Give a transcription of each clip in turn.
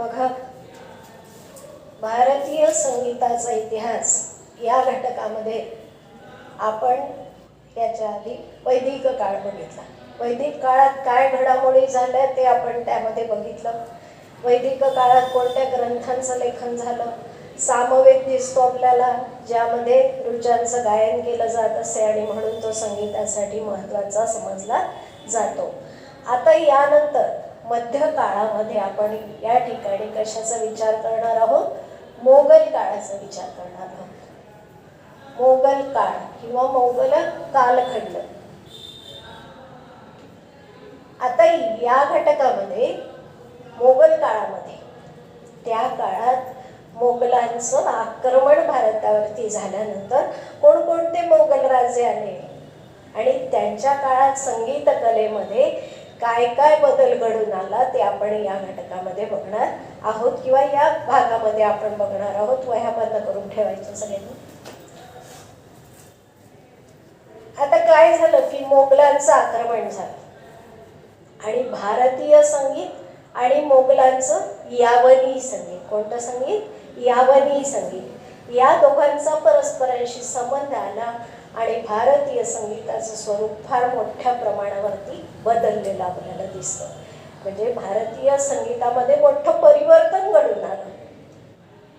बघा, भारतीय संगीताचा इतिहास या घटकामध्ये आपण याच्या आधी वैदिक काळ बघितला. वैदिक काळात काय घडामोडी झाल्या ते आपण त्यामध्ये बघितलं. वैदिक काळात कोणत्या ग्रंथांचं लेखन झालं. सामवेद दिसतो आपल्याला, ज्यामध्ये ऋचांचं गायन केलं जात असे आणि म्हणून तो संगीतासाठी महत्त्वाचा समजला जातो. आता यानंतर मध्य काळामध्ये आपण या ठिकाणी कशाचा विचार करणार आहोत? मोगल काळाचा विचार करणार आहोत. मोगल काळ किंवा मोगल कालखंड. आता या घटकामध्ये मोगल काळामध्ये त्या काळात मोगलांचं आक्रमण भारतावरती झाल्यानंतर कोणकोणते मोगल राजे आले आणि त्यांच्या काळात संगीत कलेमध्ये काय काय बदल घडून आला ते आपण या घटकामध्ये बघणार आहोत किंवा या भागामध्ये आपण बघणार आहोत. वह्या बंद करून ठेवायच्या सगळ्यांनी. आता काय झालं की मोगलांचं आक्रमण झालं आणि भारतीय संगीत आणि मोगलांचं यावनी संगीत. कोणतं संगीत? यावनी संगीत. या दोघांचा परस्परांशी संबंध आला आणि भारतीय संगीताचं स्वरूप फार मोठ्या प्रमाणावरती बदललेलं आपल्याला दिसतं. म्हणजे भारतीय संगीतामध्ये मोठं परिवर्तन घडून आलं.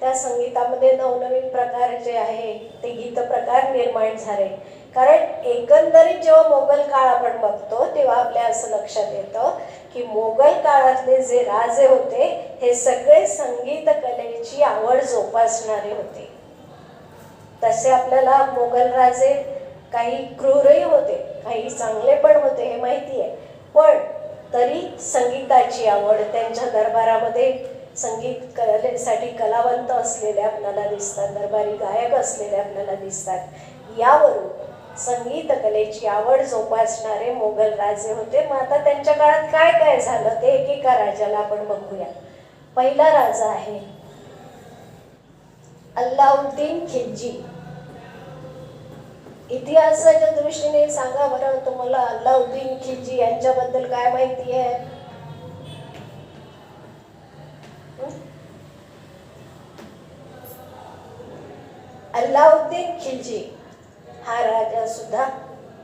त्या संगीतामध्ये नवनवीन प्रकार जे आहे ते गीत प्रकार निर्माण झाले. कारण एकंदरीत जेव्हा मोगल काळ आपण बघतो तेव्हा आपल्या असं लक्षात येतं की मोगल काळातले जे राजे होते हे सगळे संगीत कलेची आवड जोपासणारे होते. तसे आपल्याला मोगल राजे काही क्रूरही होते, काही चांगले पण होते हे माहिती आहे, पण तरी संगीताची आवड, त्यांच्या दरबारामध्ये संगीत कलेसाठी कलावंत असलेले आपल्याला दिसतात, दरबारी गायक असलेले आपल्याला दिसतात. यावरून संगीत कलेची आवड जोपासणारे मोगल राजे होते. मग आता त्यांच्या काळात काय काय झालं ते एकेका राजाला आपण बघूया. पहिला राजा आहे अल्लाउद्दीन खिलजी. इतिहासाच्या दृष्टीने सांगा बरं, तुम्हाला अल्लाउद्दीन खिलजी यांच्याबद्दल काय माहिती आहे? अल्लाउद्दीन खिलजी हा राजा सुद्धा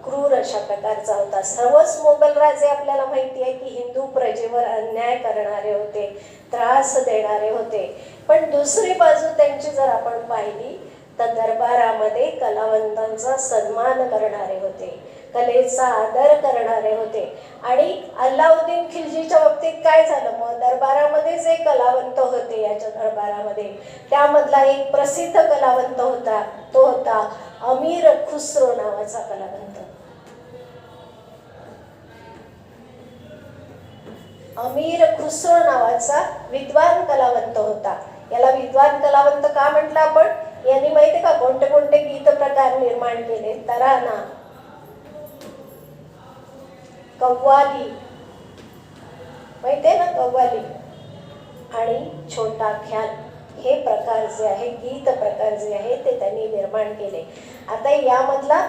क्रूर अशा प्रकारचा होता. सर्वच मोगल राजे आपल्याला माहिती आहे की हिंदू प्रजेवर अन्याय करणारे होते, त्रास देणारे होते. पण दुसरी बाजू त्यांची जर आपण पाहिली तर दरबारामध्ये कलावंतांचा सन्मान करणारे होते, कलेचा आदर करणारे होते. आणि अल्लाउद्दीन खिलजीच्या बाबतीत काय झालं? मग दरबारामध्ये जे कलावंत होते याच्या दरबारामध्ये त्यामधला एक प्रसिद्ध कलावंत होता, तो होता अमीर खुसरो नावाचा कलावंत. अमीर खुसरो नावाचा विद्वान कलावंत होता. याला विद्वान कलावंत का म्हटलं आपण? यांनी माहिती का कोणते कोणते गीत प्रकार निर्माण केले? तराना, कव्वाली, माहितीये ना कव्वाली, आणि छोटा ख्याल, हे प्रकार जे आहे, गीत प्रकार जे आहे ते त्यांनी निर्माण केले. आता यामधला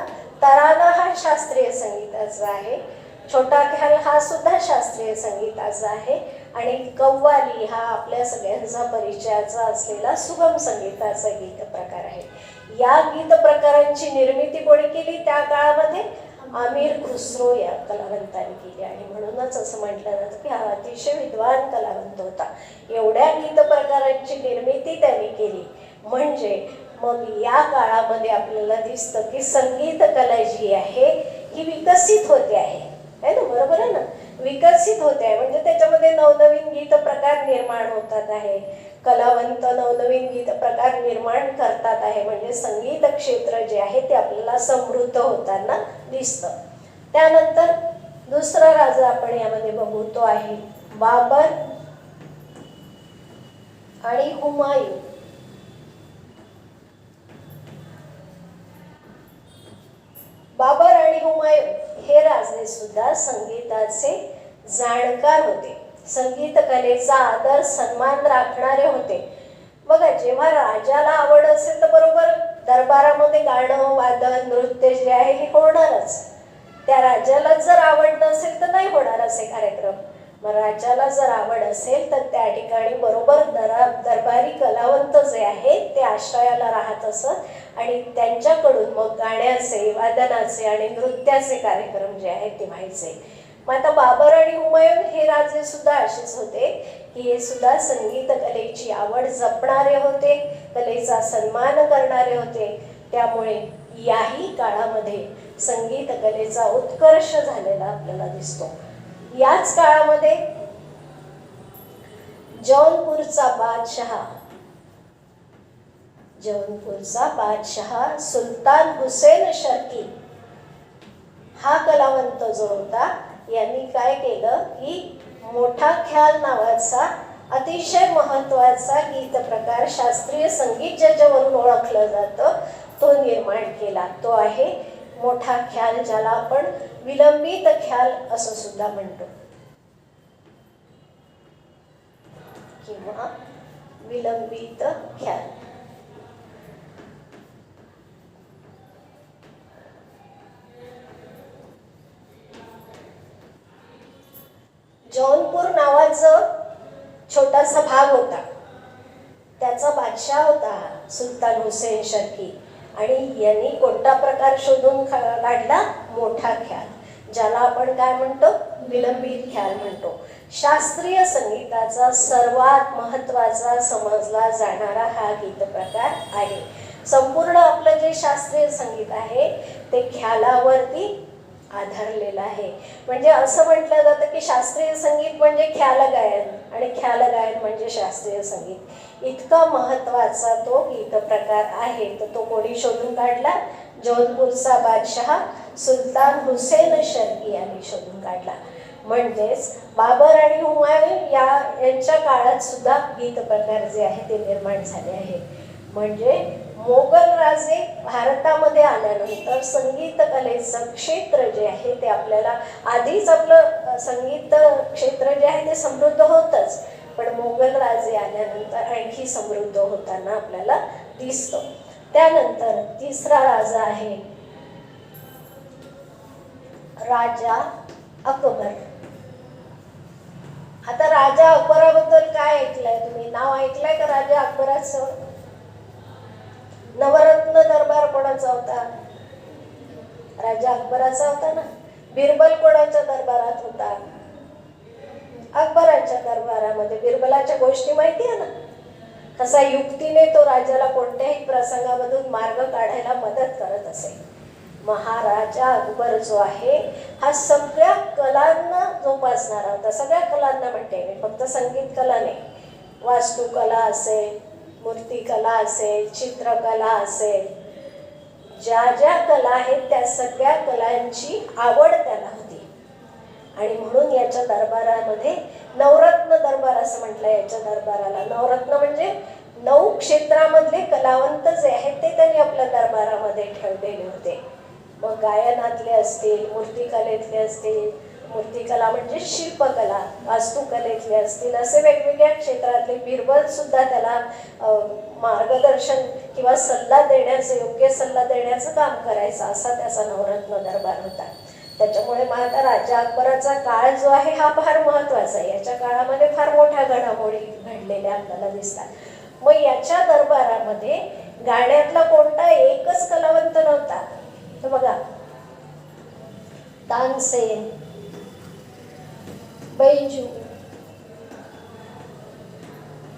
तराना हा शास्त्रीय संगीताचा आहे, छोटा ख्याल हा सुद्धा शास्त्रीय संगीताचा आहे, आणि कव्वाली हा आपल्या सगळ्यांचा परिचयाचा असलेला सुगम संगीताचा गीत प्रकार आहे. या गीत प्रकारांची निर्मिती कोणी केली? त्या काळामध्ये अमीर खुसरो या कलावंतांनी केली. आणि म्हणूनच असं म्हटलं जातं की हा अतिशय विद्वान कलावंत होता. एवढ्या गीत प्रकारांची निर्मिती त्यांनी केली. म्हणजे मग या काळामध्ये आपल्याला दिसतं की संगीत कला जी आहे ही विकसित होते आहे ना, बरोबर आहे ना, विकसित होते आहे. म्हणजे त्याच्यामध्ये नवनवीन गीत प्रकार निर्माण होतात आहे, कलावंत नवनवीन गीत प्रकार निर्माण करतात आहे. म्हणजे संगीत क्षेत्र जे आहे ते आपल्याला समृद्ध होताना दिसतं. त्यानंतर दुसरा राजा आपण यामध्ये बघू, तो आहे बाबर आणि हुमायून. बाबर आणि हुमायून हे राजे सुद्धा संगीताचे जाणकार होते, संगीत कलेचा आदर सन्मान राखणारे होते. बघा, जेव्हा राजाला आवड असेल तर बरोबर दरबारामध्ये गाणं, वादन, नृत्य जे आहे हे होणारच. त्या राजाला जर आवड नसेल तर नाही होणार असे कार्यक्रम. मग राजाला जर आवड असेल तर त्या ठिकाणी बरोबर दरबारी कलावंत जे आहेत ते आश्रयाला राहत असत आणि त्यांच्याकडून मग गाण्याचे, वादनाचे आणि नृत्याचे कार्यक्रम जे आहेत ते व्हायचे. मग आता बाबर आणि हुमायून हे राजे सुद्धा असेच होते की हे सुद्धा संगीत कलेची आवड जपणारे होते, कलेचा सन्मान करणारे होते. त्यामुळे याही काळामध्ये संगीत कलेचा उत्कर्ष झालेला आपल्याला दिसतो. याच काळामध्ये जौनपूरचा बादशहा सुलतान हुसेन शर्की हा कलावंत जो होता यांनी काय केलं की मोठा ख्याल नावाचा अतिशय महत्त्वाचा गीत प्रकार, शास्त्रीय संगीत ज्याच्यावरून ओळखलं जातं, तो निर्माण केला. तो आहे मोठा ख्याल, ज्याला आपण विलंबित ख्याल असं सुद्धा म्हणतो किंवा विलंबित ख्याल. जौनपूर नावाचं छोटासा भाग होता, त्याचा बादशाह होता सुलतान हुसेन शर्की आणि यांनी कोणता प्रकार शोधून काढला? मोठा ख्याल, ज्याला आपण काय म्हणतो? विलंबित ख्याल म्हणतो. शास्त्रीय संगीताचा सर्वात महत्त्वाचा समजला जाणारा हा गीत प्रकार आहे. संपूर्ण आपलं जे शास्त्रीय संगीत आहे ते ख्यालावरती आधारलेलं आहे. म्हणजे असं म्हटलं जातं की शास्त्रीय संगीत म्हणजे ख्याल गायन आणि ख्याल गायन म्हणजे शास्त्रीय संगीत. इतका महत्त्वाचा तो गीत प्रकार आहे. तर तो कोणी शोधून काढला? जौनपूरचा बादशहा सुलतान हुसेन शर्की यांनी शोधून काढला. म्हणजेच बाबर आणि हुमायून यांच्या काळात सुद्धा गीत प्रकार जे आहे ते निर्माण झाले आहे. म्हणजे मोगल राजे भारतामध्ये आल्यानंतर संगीत कलेचं क्षेत्र जे आहे ते आपल्याला, आधीच आपलं संगीत क्षेत्र जे आहे ते समृद्ध होतंच, पण मोगल राजे आल्यानंतर आणखी समृद्ध होताना आपल्याला दिसतं. त्यानंतर तिसरा राजा आहे राजा अकबर. आता राजा अकबराबद्दल काय ऐकलंय तुम्ही? नाव ऐकलंय का राजा अकबराचं? नवरत्न दरबार कोणाचा होता? राजा अकबराचा होता ना. बिरबल कोणाच्या दरबारात होता? अकबराच्या दरबारामध्ये. बिरबलाच्या गोष्टी माहिती आहे ना, कसा युक्तीने तो राजाला कोणत्याही प्रसंगामधून मार्ग काढायला मदत करत असे. महाराजा अकबर जो आहे हा सगळ्या कलांना जोपासणारा होता. सगळ्या कलांना म्हणते मी, फक्त संगीत कला नाही. वास्तुकला असेल, मूर्तिकला असेल, चित्रकला असेल, ज्या ज्या कला आहेत त्या सगळ्या कलांची आवड त्याला होती. आणि म्हणून याच्या दरबारामध्ये नवरत्न दरबार असं म्हटलं. याच्या दरबाराला नवरत्न म्हणजे 9 क्षेत्रामधले कलावंत जे आहेत ते त्यांनी आपल्या दरबारामध्ये ठेवलेले होते. मग गायनातले असतील, मूर्तिकलेतले असतील, मूर्तिकला म्हणजे शिल्पकला, वास्तुकलेतले असतील, असे वेगवेगळ्या क्षेत्रातले. बिरबल सुद्धा त्याला मार्गदर्शन किंवा सल्ला देण्याचं, योग्य सल्ला देण्याचं काम करायचं, असा त्याचा नवरत्न दरबार होता. त्याच्यामुळे मग आता राजा अकबराचा काळ जो आहे हा फार महत्त्वाचा आहे. याच्या काळामध्ये फार मोठ्या घडामोडी घडलेल्या आपल्याला दिसतात. मग याच्या दरबारामध्ये गाण्यातला कोणता एकच कलावंत नव्हता. तर बघा, तानसेन, बैजू,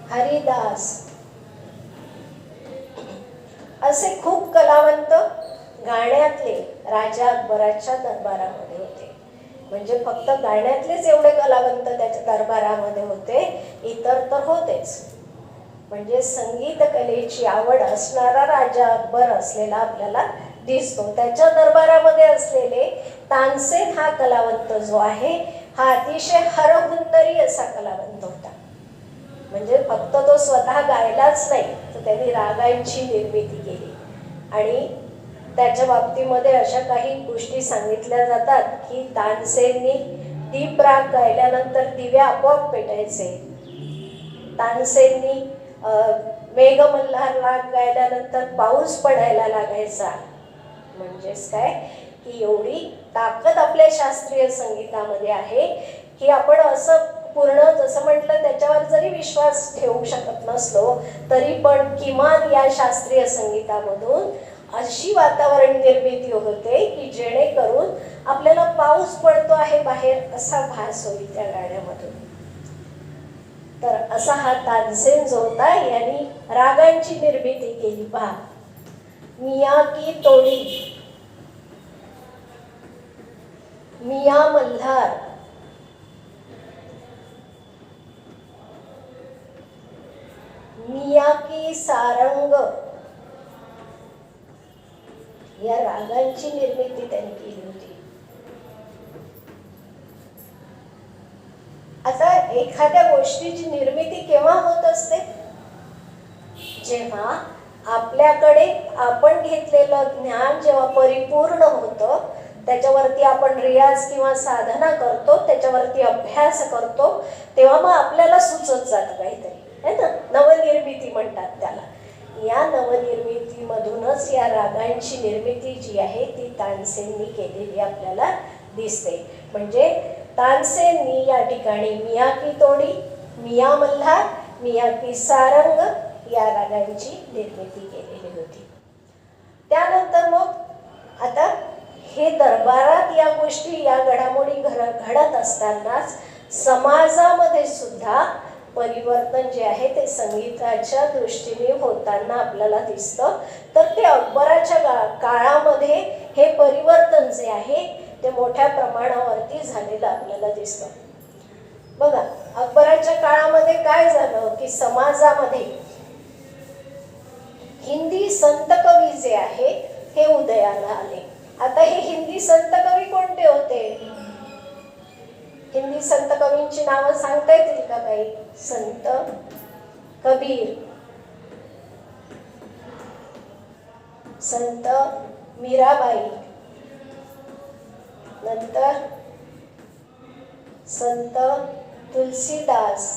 हरिदास असे खूप कलावंत गाण्यातले राजा अकबराच्या दरबारामध्ये होते. म्हणजे फक्त गाण्यातलेच एवढे कलावंत त्याच्या दरबारामध्ये होते, इतर तर होतेच. म्हणजे संगीत कलेची आवड असणारा राजा अकबर असलेला आपल्याला दिसतो. त्याच्या दरबारामध्ये असलेले तानसेन हा कलावंत जो आहे हा अतिशय हरहुन्नरी असा कलावंत होता. म्हणजे फक्त तो स्वतः गायलाच नाही, तर त्यांनी रागांची निर्मिती केली. आणि त्याच्या बाबतीमध्ये अशा काही गोष्टी सांगितल्या जातात की तानसेननी दीप राग गायल्यानंतर दिवे आपोआप पेटायचे. तानसेननी मेघमल्हार राग गायल्यानंतर पाऊस पडायला लागायचा. म्हणजेच काय की एवढी ताकद आपल्या शास्त्रीय संगीतामध्ये आहे की आपण असं पूर्ण जसं म्हटलं त्याच्यावर जरी विश्वास ठेवू शकत नसलो तरी पण किमान या शास्त्रीय संगीतामधून अशी वातावरण निर्मिती होते की जेणेकरून आपल्याला पाऊस पडतो आहे बाहेर असा भास होईल त्या गाण्यामधून. तर असा हा तानसेन जो होता यांनी रागांची निर्मिती केली. पहा, मिया की तोडी, मिया मल्हार, मिया की सारंग, या रागांची निर्मिती त्यांनी केली होती. आता एखाद्या गोष्टीची निर्मिती केव्हा होत असते? जेव्हा आपल्याकडे आपण घेतलेलं ज्ञान जेव्हा परिपूर्ण होतं, त्याच्यावरती आपण रियाज किंवा साधना करतो, त्याच्यावरती अभ्यास करतो, तेव्हा मग आपल्याला सुचत जातं काहीतरी, है ना. नवनिर्मिती म्हणतात त्याला. या नवनिर्मितीमधूनच या रागांची निर्मिती जी आहे ती तानसेननी केलेली आपल्याला दिसते. म्हणजे तानसेननी या ठिकाणी मिया की तोडी, मिया मल्हार, मिया की सारंग या रागांची निर्मिती केलेली होती. त्यानंतर मग आता हे दरबारात या गोष्टी या घडामोडी घडत असतानाच समाजामध्ये सुद्धा परिवर्तन जे आहे ते संगीताच्या दृष्टीने होताना आपल्याला दिसतं. तर ते अकबराच्या काळामध्ये हे परिवर्तन जे आहे ते मोठ्या प्रमाणावरती झालेलं आपल्याला दिसतं. बघा, अकबराच्या काळामध्ये काय झालं की समाजामध्ये हिंदी संत कवी जे आहे हे उदयाला आले. आता हे हिंदी संत कवी कोणते होते? हिंदी संत कवींची नावं सांगता येतील का काही? संत कबीर, संत मीराबाई, नंतर संत तुलसीदास,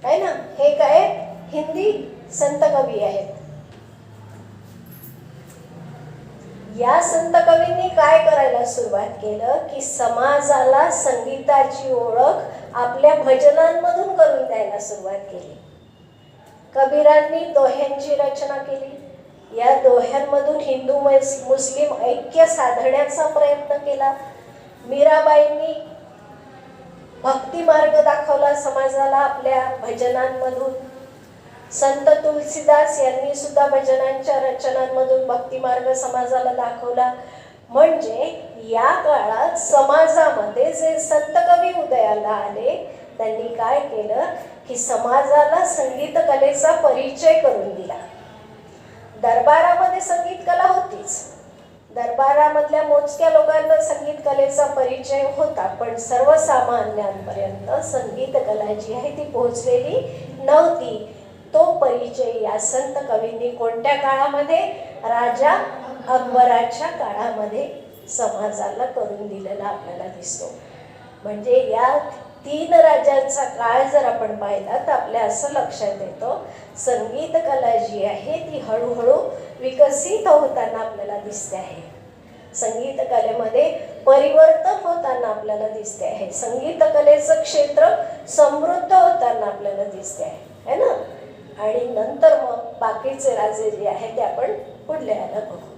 है ना. हे काय हिंदी संत कवी आहेत. या संत कवींनी काय करायला सुरुवात केलं की समाजाला संगीताची ओळख आपल्या भजनांमधून करून द्यायला सुरुवात केली. कबीरांनी दोह्यांची रचना केली. या दोह्यांमधून हिंदू मुस्लिम ऐक्य साधण्याचा प्रयत्न केला. मीराबाईंनी भक्ती मार्ग दाखवला समाजाला आपल्या भजनांमधून. संत तुलसीदास यांनी सुद्धा भजनांच्या रचनांमधून भक्ती मार्ग समाजाला दाखवला. म्हणजे या काळात समाजामध्ये जे संत कवी उदयाला आले त्यांनी काय केलं की समाजाला संगीत कलेचा परिचय करून दिला. दरबारामध्ये संगीत कला होतीच, दरबारामधल्या मोजक्या लोकांना संगीत कलेचा परिचय होता, पण सर्वसामान्यांपर्यंत संगीत कला जी आहे ती पोहोचलेली नव्हती. तो परिचय या संत कवींनी कोणत्या काळामध्ये? राजा अकबराच्या काळामध्ये समाजाला करून दिलेला आपल्याला दिसतो. म्हणजे या 3 राजांचा काळ जर आपण पाहिला तर आपल्या असं लक्षात येतं संगीत कला जी आहे ती हळूहळू विकसित होताना आपल्याला दिसते आहे. संगीत कलेमध्ये परिवर्तन होताना आपल्याला दिसते आहे. संगीत कलेचं क्षेत्र समृद्ध होताना आपल्याला दिसते आहे, है ना. आणि नंतर मग बाकीचे राजे जे आहे ते आपण पुढल्या याला बघू.